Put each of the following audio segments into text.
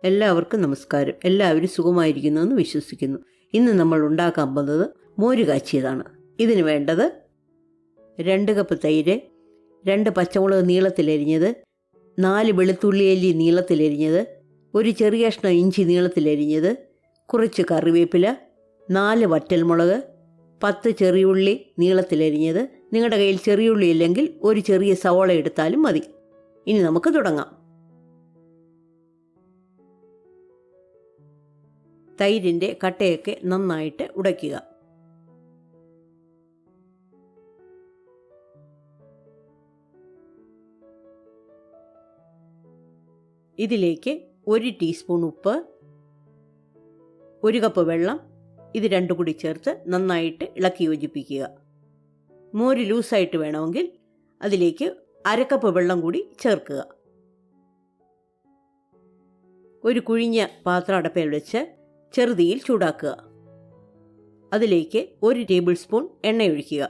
എല്ലാവർക്കും നമസ്കാരം. എല്ലാവരും സുഖമായിരിക്കുന്നുവെന്ന് വിശ്വസിക്കുന്നു. ഇന്ന് നമ്മൾ ഉണ്ടാക്കാൻ പോകുന്നത് മോര് കാച്ചിയതാണ്. ഇതിന് വേണ്ടത് 2 കപ്പ് തൈര്, 2 പച്ചമുളക് നീളത്തിലരിഞ്ഞത്, 4 വെളുത്തുള്ളി അല്ലി നീളത്തിലരിഞ്ഞത്, ഒരു ചെറിയ കഷ്ണം ഇഞ്ചി നീളത്തിലരിഞ്ഞത്, കുറച്ച് കറിവേപ്പില, 4 വറ്റൽമുളക്, 10 ചെറിയുള്ളി നീളത്തിലരിഞ്ഞത്. നിങ്ങളുടെ കയ്യിൽ ചെറിയുള്ളി ഇല്ലെങ്കിൽ ഒരു ചെറിയ സവോള എടുത്താലും മതി. ഇനി നമുക്ക് തുടങ്ങാം. തൈരിൻ്റെ കട്ടയൊക്കെ നന്നായിട്ട് ഉടയ്ക്കുക. ഇതിലേക്ക് 1 ടീസ്പൂൺ ഉപ്പ്, 1 കപ്പ് വെള്ളം, ഇത് രണ്ടും കൂടി ചേർത്ത് നന്നായിട്ട് ഇളക്കി യോജിപ്പിക്കുക. മോര് ലൂസായിട്ട് വേണമെങ്കിൽ അതിലേക്ക് 1/2 കപ്പ് വെള്ളം കൂടി ചേർക്കുക. ഒരു കുഴിഞ്ഞ പാത്രം അടപ്പയിൽ വെച്ച് ചെറുതീയിൽ ചൂടാക്കുക. അതിലേക്ക് 1 ടേബിൾ സ്പൂൺ എണ്ണയൊഴിക്കുക.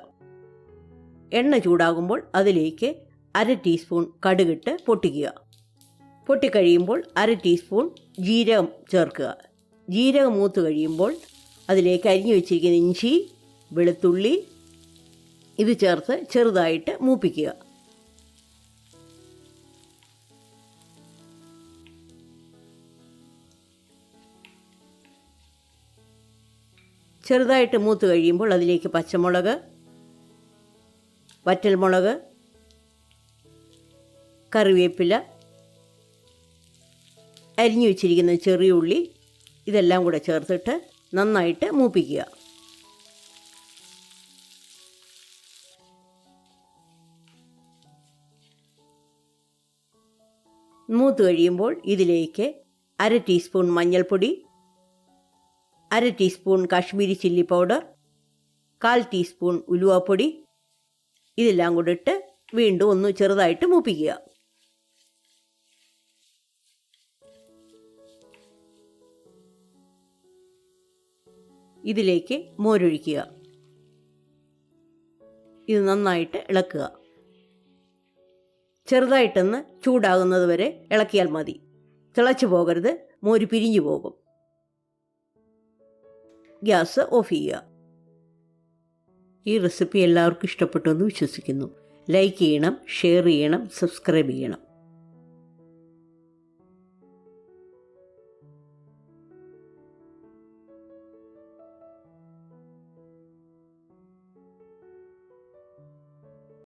എണ്ണ ചൂടാകുമ്പോൾ അതിലേക്ക് 1/2 ടീസ്പൂൺ കടുകിട്ട് പൊട്ടിക്കുക. പൊട്ടിക്കഴിയുമ്പോൾ 1/2 ടീസ്പൂൺ ജീരകം ചേർക്കുക. ജീരകം മൂത്ത് കഴിയുമ്പോൾ അതിലേക്ക് അരിഞ്ഞു വെച്ചിരിക്കുന്ന ഇഞ്ചി, വെളുത്തുള്ളി ഇത് ചേർത്ത് ചെറുതായിട്ട് മൂപ്പിക്കുക. ചെറുതായിട്ട് മൂത്ത് കഴിയുമ്പോൾ അതിലേക്ക് പച്ചമുളക്, വറ്റൽമുളക്, കറിവേപ്പില, അരിഞ്ഞു വെച്ചിരിക്കുന്ന ചെറിയ ഉള്ളി ഇതെല്ലാം കൂടെ ചേർത്തിട്ട് നന്നായിട്ട് മൂപ്പിക്കുക. മൂത്ത് കഴിയുമ്പോൾ ഇതിലേക്ക് 1/2 ടീസ്പൂൺ മഞ്ഞൾപ്പൊടി, 1/2 teaspoon Kashmiri chilli powder, 1/4 teaspoon ഉലുവാപ്പൊടി ഇതെല്ലാം കൂടെ ഇട്ട് വീണ്ടും ഒന്ന് ചെറുതായിട്ട് മൂപ്പിക്കുക. ഇതിലേക്ക് മോരൊഴിക്കുക. ഇത് നന്നായിട്ട് ഇളക്കുക. ചെറുതായിട്ടൊന്ന് ചൂടാകുന്നത് വരെ ഇളക്കിയാൽ മതി. തിളച്ചു പോകരുത്, മോര് പിരിഞ്ഞു പോകും. ഗ്യാസ് ഓഫ് ചെയ്യുക. ഈ റെസിപ്പി എല്ലാവർക്കും ഇഷ്ടപ്പെട്ടു എന്ന് വിശ്വസിക്കുന്നു. ലൈക്ക് ചെയ്യണം, ഷെയർ ചെയ്യണം, സബ്സ്ക്രൈബ് ചെയ്യണം.